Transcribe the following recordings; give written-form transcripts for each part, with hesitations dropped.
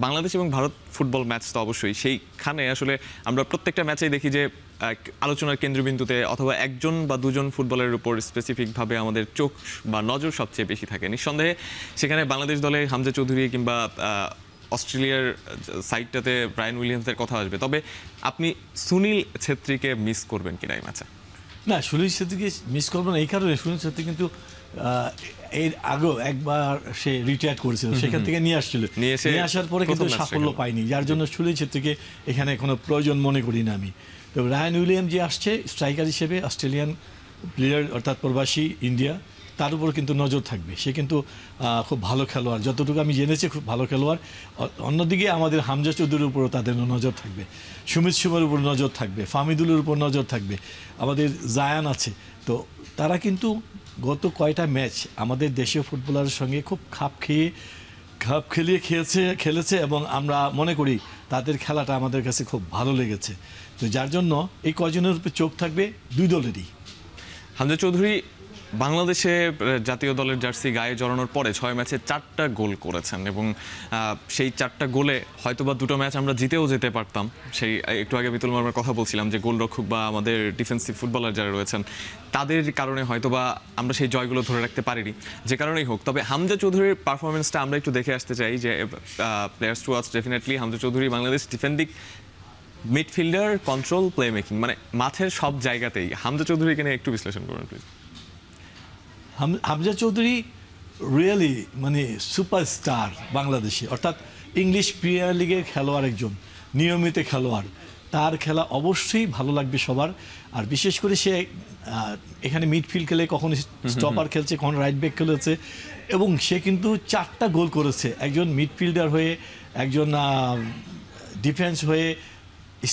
বাংলাদেশ এবং Bharat football match তো অবশ্যই, সেইখানে আসলে আমরা প্রত্যেকটা ম্যাচেই দেখি যে আলোচনার কেন্দ্রবিন্দুতে অথবা একজন বা দুজন ফুটবলের উপর স্পেসিফিকভাবে আমাদের চোখ বা নজর সবচেয়ে বেশি থাকে। নিঃসন্দেহে সেখানে বাংলাদেশ দলে হামজা চৌধুরী কিংবা অস্ট্রেলিয়ার সাইডটাতে ব্রায়ান উইলিয়ামসের কথা আসবে, তবে আপনি সুনীল ছেত্রীকে মিস করবেন কিনা এই ম্যাচে? না, সুনীল ছেত্রীকে মিস করবো না এই কারণে, সুনীল ছেত্রী কিন্তু এর আগেও একবার সে রিটায়ার করেছিল, সেখান থেকে নিয়ে আসছিল, নিয়ে আসার পরে কিন্তু সাফল্য পায়নি, যার জন্য সুনীল ছেত্রীকে এখানে কোনো প্রয়োজন মনে করি না আমি। তো রায়ান উইলিয়াম যে আসছে স্ট্রাইকার হিসেবে, অস্ট্রেলিয়ান প্লেয়ার অর্থাৎ প্রবাসী ইন্ডিয়া, তার উপর কিন্তু নজর থাকবে। সে কিন্তু খুব ভালো খেলোয়াড়, যতটুকু আমি জেনেছি খুব ভালো খেলোয়াড়। অন্যদিকে আমাদের হামজা চৌধুরীর উপরও তাদের নজর থাকবে, সুমিত সুমের উপর নজর থাকবে, ফামিদুলের উপর নজর থাকবে, আমাদের জায়ান আছে। তো তারা কিন্তু গত কয়টা ম্যাচ আমাদের দেশীয় ফুটবলারের সঙ্গে খুব খাপ খেলিয়ে খেলেছে এবং আমরা মনে করি তাদের খেলাটা আমাদের কাছে খুব ভালো লেগেছে। তো যার জন্য এই কয়জনের উপর চোখ থাকবে দুই দলেরই। হামজা চৌধুরী বাংলাদেশে জাতীয় দলের জার্সি গায়ে জড়ানোর পরে 6 ম্যাচে 4টা গোল করেছেন এবং সেই 4টা গোলে হয়তোবা 2টো ম্যাচ আমরা জিতেও যেতে পারতাম। সেই একটু আগে বিতুল মার্মার কথা বলছিলাম যে গোলরক্ষক বা আমাদের ডিফেন্সিভ ফুটবলার যারা রয়েছেন তাদের কারণে হয়তোবা আমরা সেই জয়গুলো ধরে রাখতে পারিনি, যে কারণেই হোক। তবে হামজা চৌধুরীর পারফরমেন্সটা আমরা একটু দেখে আসতে চাই, যে players to watch definitely Hamza Chowdhury Bangladesh defending midfielder, control, play making, মানে মাঠের সব জায়গাতেই হামজা চৌধুরীকে নিয়ে একটু বিশ্লেষণ করুন প্লিজ। হামজা চৌধুরী রিয়েলি মানে সুপারস্টার বাংলাদেশে, অর্থাৎ ইংলিশ প্রিমিয়ার লিগের খেলোয়াড়, একজন নিয়মিত খেলোয়াড়। তার খেলা অবশ্যই ভালো লাগবে সবার। আর বিশেষ করে সে এখানে মিডফিল্ড খেলে, কখন স্টপার খেলছে, কখন রাইট ব্যাক খেলেছে, এবং সে কিন্তু 4টা গোল করেছে, একজন মিডফিল্ডার হয়ে, একজন ডিফেন্স হয়ে,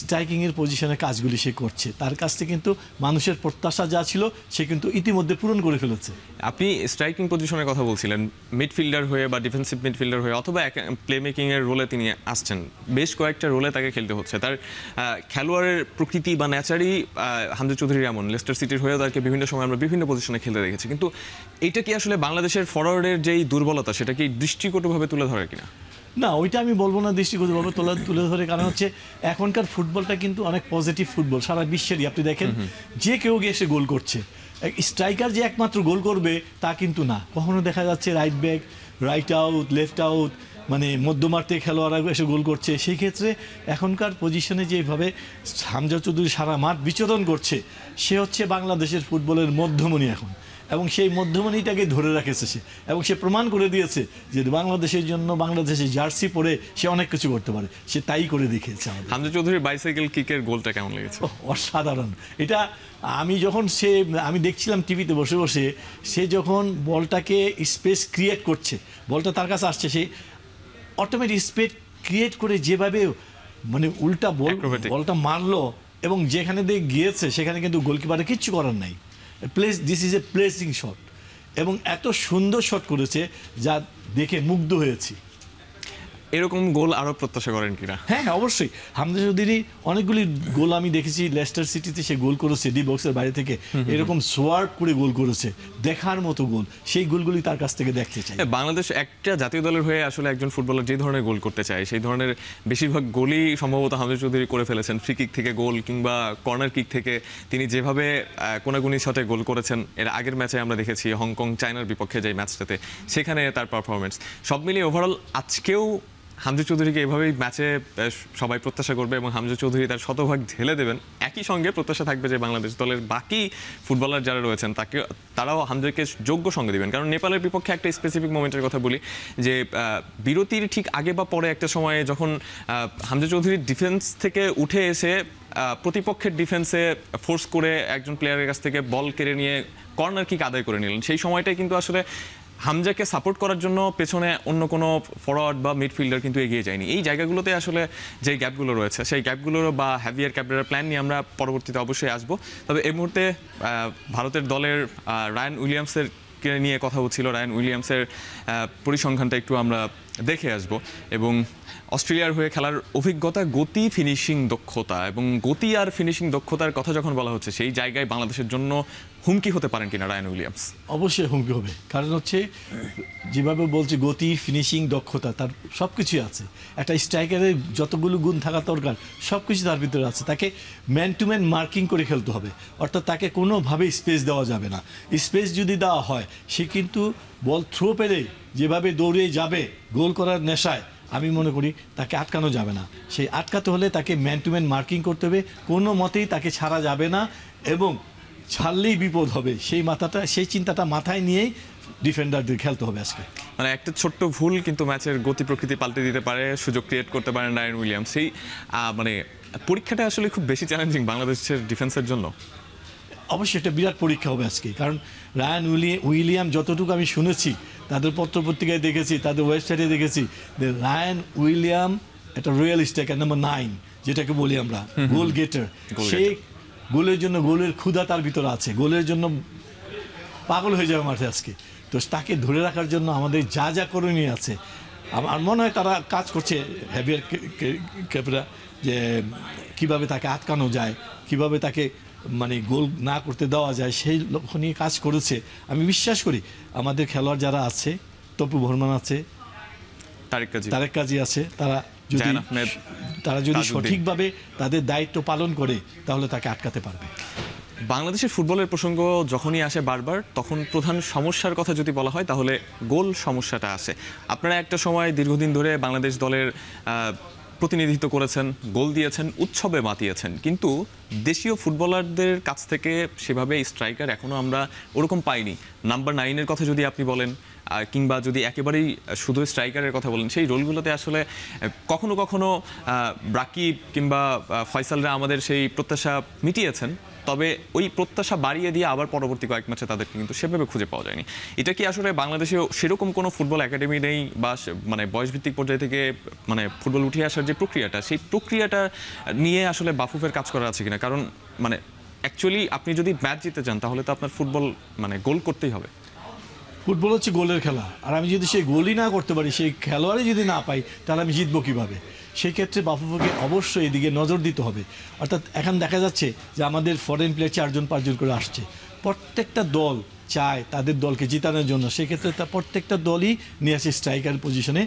স্ট্রাইকিংয়ের পজিশনে কাজগুলি সে করছে। তার কাছ থেকে কিন্তু মানুষের প্রত্যাশা যা ছিল সে কিন্তু ইতিমধ্যে পূরণ করে ফেলেছে। আপনি স্ট্রাইকিং পজিশনের কথা বলছিলেন, মিডফিল্ডার হয়ে বা ডিফেন্সিভ মিডফিল্ডার হয়ে অথবা প্লে মেকিংয়ের রোলে তিনি আসছেন, বেশ কয়েকটা রোলে তাকে খেলতে হচ্ছে। তার খেলোয়াড়ের প্রকৃতি বা ন্যাচারই হামজা চৌধুরীর এমন, লেস্টার সিটির হয়েও তাকে বিভিন্ন সময় আমরা বিভিন্ন পজিশনে খেলতে দেখেছি। কিন্তু এটা কি আসলে বাংলাদেশের ফরওয়ার্ডের যেই দুর্বলতা সেটা কি দৃষ্টিকটুভাবে তুলে ধরে কিনা? না, ওইটা আমি বলবো না দৃষ্টিগতভাবে তুলে ধরে, কারণ হচ্ছে এখনকার ফুটবলটা কিন্তু অনেক পজিটিভ ফুটবল, সারা বিশ্বেরই। আপনি দেখেন যে কেউ গিয়ে এসে গোল করছে, স্ট্রাইকার যে একমাত্র গোল করবে তা কিন্তু না। কখনো দেখা যাচ্ছে right back, right out, left out, মানে মধ্যমাঠে খেলোয়াড়রা এসে গোল করছে। সেই ক্ষেত্রে এখনকার পজিশনে যেভাবে হামজা চৌধুরী সারা মাঠ বিচরণ করছে, সে হচ্ছে বাংলাদেশের ফুটবলের মধ্যমণি এখন, এবং সেই মধ্যমণিটাকে ধরে রাখেছে সে, এবং সে প্রমাণ করে দিয়েছে যে বাংলাদেশের জন্য, বাংলাদেশের জার্সি পরে সে অনেক কিছু করতে পারে। সে তাই করে দেখিয়েছে আমাদের। হামজা চৌধুরীর বাইসাইকেল কিকের গোলটা কেমন লেগেছে? অসাধারণ। এটা আমি দেখছিলাম টিভিতে বসে বসে, সে যখন বলটাকে স্পেস ক্রিয়েট করছে, বলটা তার কাছে আসছে, সে অটোমেটিক স্পেস ক্রিয়েট করে যেভাবে মানে উল্টা বলটা মারলো, এবং যেখানে দিয়ে গিয়েছে সেখানে কিন্তু গোলকিপারের কিচ্ছু করার নাই। This is a placing shot, এবং এত সুন্দর শট করেছে যা দেখে মুগ্ধ হয়েছি। এরকম গোল আরো প্রত্যাশা করেন কিনা? হ্যাঁ, অবশ্যই। হামজা চৌধুরী অনেকগুলি গোল আমি দেখেছি, লেস্টার সিটিতে সে গোল করেছে ডি বক্সের বাইরে থেকে, এরকম সোয়ার্প করে গোল করেছে, দেখার মতো গোল। সেই গোলগুলি তার কাছ থেকে দেখতে চাই। বাংলাদেশ একটা জাতীয় দলের হয়ে আসলে একজন ফুটবলার যে ধরনের গোল করতে চায় সেই ধরনের বেশিরভাগ গোলই সম্ভবত হামজা চৌধুরী করে ফেলেছেন। ফ্রি কিক থেকে গোল কিংবা কর্নার কিক থেকে তিনি যেভাবে কোনাগুনি শটে গোল করেছেন, এর আগের ম্যাচে আমরা দেখেছি হংকং চায়নার বিপক্ষে যে ম্যাচটাতে, সেখানে তার পারফরমেন্স সব মিলিয়ে ওভারঅল আজকেও হামজা চৌধুরীকে এভাবেই ম্যাচে সবাই প্রত্যাশা করবে এবং হামজা চৌধুরী তার শতভাগ ঢেলে দেবেন। একই সঙ্গে প্রত্যাশা থাকবে যে বাংলাদেশ দলের বাকি ফুটবলার যারা রয়েছেন তারাও হামজাকে যোগ্য সঙ্গে দেবেন। কারণ নেপালের বিপক্ষে একটা স্পেসিফিক মোমেন্টের কথা বলি, যে বিরতির ঠিক আগে বা পরে একটা সময়ে যখন হামজা চৌধুরী ডিফেন্স থেকে উঠে এসে প্রতিপক্ষের ডিফেন্সে ফোর্স করে একজন প্লেয়ারের কাছ থেকে বল কেড়ে নিয়ে কর্নার কিক আদায় করে নিলেন, সেই সময়টাই কিন্তু আসলে হামজাকে সাপোর্ট করার জন্য পেছনে অন্য কোনো ফরওয়ার্ড বা মিডফিল্ডার কিন্তু এগিয়ে যায়নি। এই জায়গাগুলোতে আসলে যে গ্যাপগুলো রয়েছে, সেই গ্যাপগুলোর বা হ্যাভিয়ার ক্যাবরেরার প্ল্যান নিয়ে আমরা পরবর্তীতে অবশ্যই আসবো। তবে এই মুহূর্তে ভারতের দলের রায়ান উইলিয়ামসের নিয়ে কথা হচ্ছিল, রায়ান উইলিয়ামসের পরিসংখ্যানটা একটু আমরা দেখে আসব। এবং অস্ট্রেলিয়ার হয়ে খেলার অভিজ্ঞতা, গতি, ফিনিশিং দক্ষতা, এবং গতি আর ফিনিশিং দক্ষতার কথা যখন বলা হচ্ছে, সেই জায়গায় বাংলাদেশের জন্য হুমকি হতে পারেন কিনা রায়ান উইলিয়ামস? অবশ্যই হুমকি হবে, কারণ হচ্ছে যেভাবে বলছে গতি, ফিনিশিং, দক্ষতা, তার সব কিছুই আছে। একটা স্ট্রাইকারের যতগুলো গুণ থাকা দরকার সব কিছু তার ভিতরে আছে। তাকে ম্যান টু ম্যান মার্কিং করে খেলতে হবে, অর্থাৎ তাকে কোনোভাবেই স্পেস দেওয়া যাবে না। স্পেস যদি দেওয়া হয়, সে কিন্তু বল থ্রো পেরে যেভাবে দৌড়ে যাবে গোল করার নেশায়, আমি মনে করি তাকে আটকানো যাবে না। সেই আটকাতে হলে তাকে ম্যান টু ম্যান মার্কিং করতে হবে, কোনো মতেই তাকে ছাড়া যাবে না, এবং ছাড়লেই বিপদ হবে সেই চিন্তাটা মাথায় নিয়েই ডিফেন্ডারদের খেলতে হবে আজকে। মানে একটা ছোট্ট ভুল কিন্তু ম্যাচের গতি প্রকৃতি পাল্টে দিতে পারে, সুযোগ ক্রিয়েট করতে পারেন রায়ান উইলিয়ামস। সেই মানে পরীক্ষাটা আসলে খুব বেশি চ্যালেঞ্জিং বাংলাদেশের ডিফেন্সের জন্য। অবশ্যই একটা বিরাট পরীক্ষা হবে আজকে, কারণ রায়ান উইলিয়াম যতটুকু আমি শুনেছি, তাদের পত্রপত্রিকায় দেখেছি, তাদের ওয়েবসাইটে দেখেছি, যে রায়ান উইলিয়াম একটা রয়্যাল স্ট্রাইকার নাম্বার 9, যেটাকে বলি আমরা গোল গেটার। সেই গোলের জন্য, গোলের ক্ষুধা তার ভিতরে আছে, গোলের জন্য পাগল হয়ে যাবে মাঠে আজকে। তো তাকে ধরে রাখার জন্য আমাদের যা যা করণীয় আছে, আমার মনে হয় তারা কাজ করছে, হ্যাভিয়ার ক্যাপরা, যে কিভাবে তাকে আটকানো যায়, কিভাবে তাকে মানে গোল না করতে দেওয়া যায়, সেই লক্ষ্য নিয়ে কাজ করেছে। আমি বিশ্বাস করি আমাদের খেলোয়াড় যারা আছে, তপু বর্মন আছে, তারেক কাজী আছে, তারা যদি সঠিকভাবে তাদের দায়িত্ব পালন করে, তাহলে তাকে আটকাতে পারবে। বাংলাদেশের ফুটবলের প্রসঙ্গ যখনই আসে বারবার, তখন প্রধান সমস্যার কথা যদি বলা হয়, তাহলে গোল সমস্যাটা আসে। আপনারা একটা সময় দীর্ঘদিন ধরে বাংলাদেশ দলের প্রতিনিধিত্ব করেছেন, গোল দিয়েছেন, উৎসবে মাতিয়েছেন, কিন্তু দেশীয় ফুটবলারদের কাছ থেকে সেভাবে স্ট্রাইকার এখনও আমরা ওরকম পাইনি। নাম্বার 9-এর কথা যদি আপনি বলেন, কিংবা যদি একেবারেই শুধু স্ট্রাইকারের কথা বলেন, সেই রোলগুলোতে আসলে কখনো কখনো রাকিব কিংবা ফয়সালরা আমাদের সেই প্রত্যাশা মিটিয়েছেন, তবে ওই প্রত্যাশা বাড়িয়ে দিয়ে আবার পরবর্তী কয়েক ম্যাচে তাদেরকে কিন্তু সেভাবে খুঁজে পাওয়া যায়নি। এটা কি আসলে বাংলাদেশেও সেরকম কোনো ফুটবল একাডেমি নেই, বা মানে বয়সভিত্তিক পর্যায় থেকে মানে ফুটবল উঠে আসার যে প্রক্রিয়াটা, সেই প্রক্রিয়াটা নিয়ে আসলে বাফুফের কাজ করা আছে কিনা? কারণ মানে অ্যাকচুয়ালি আপনি যদি ম্যাচ জিতে যান, তাহলে তো আপনার ফুটবল মানে গোল করতেই হবে। ফুটবল হচ্ছে গোলের খেলা, আর আমি যদি সেই গোলই না করতে পারি, সেই খেলোয়াড়ই যদি না পাই, তাহলে আমি জিতবো কীভাবে? সেই ক্ষেত্রে বাফুফেকে অবশ্যই এদিকে নজর দিতে হবে। অর্থাৎ এখন দেখা যাচ্ছে যে আমাদের ফরেন প্লেয়ার 4-5 করে আসছে, প্রত্যেকটা দল চায় তাদের দলকে জিতানোর জন্য, সেক্ষেত্রে তা প্রত্যেকটা দলই নিয়ে আসে স্ট্রাইকার পজিশনে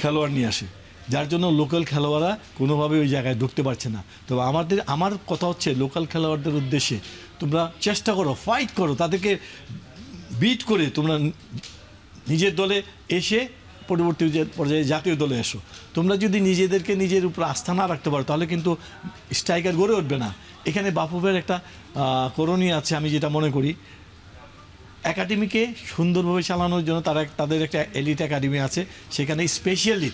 খেলোয়াড় নিয়ে আসে, যার জন্য লোকাল খেলোয়াড়রা কোনোভাবে ওই জায়গায় ঢুকতে পারছে না। তো আমার কথা হচ্ছে লোকাল খেলোয়াড়দের উদ্দেশ্যে, তোমরা চেষ্টা করো, ফাইট করো, তাদেরকে বিট করে তোমরা নিজের দলে এসে পরবর্তী পর্যায়ে জাতীয় দলে এসো। তোমরা যদি নিজেদেরকে নিজের উপর আস্থা না রাখতে পারো, তাহলে কিন্তু স্ট্রাইকার গড়ে উঠবে না। এখানে বাফুফের একটা করণীয় আছে, আমি যেটা মনে করি, একাডেমিকে সুন্দরভাবে চালানোর জন্য তাদের একটা এলিট একাডেমি আছে, সেখানে স্পেশালি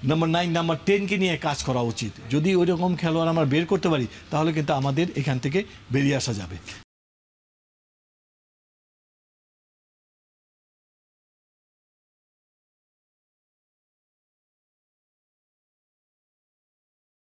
নাম্বার 9, নাম্বার 10কে নিয়ে কাজ করা উচিত। যদি ওই রকম খেলোয়াড় আমরা বের করতে পারি, তাহলে কিন্তু আমাদের এখান থেকে বেরিয়ে আসা যাবে।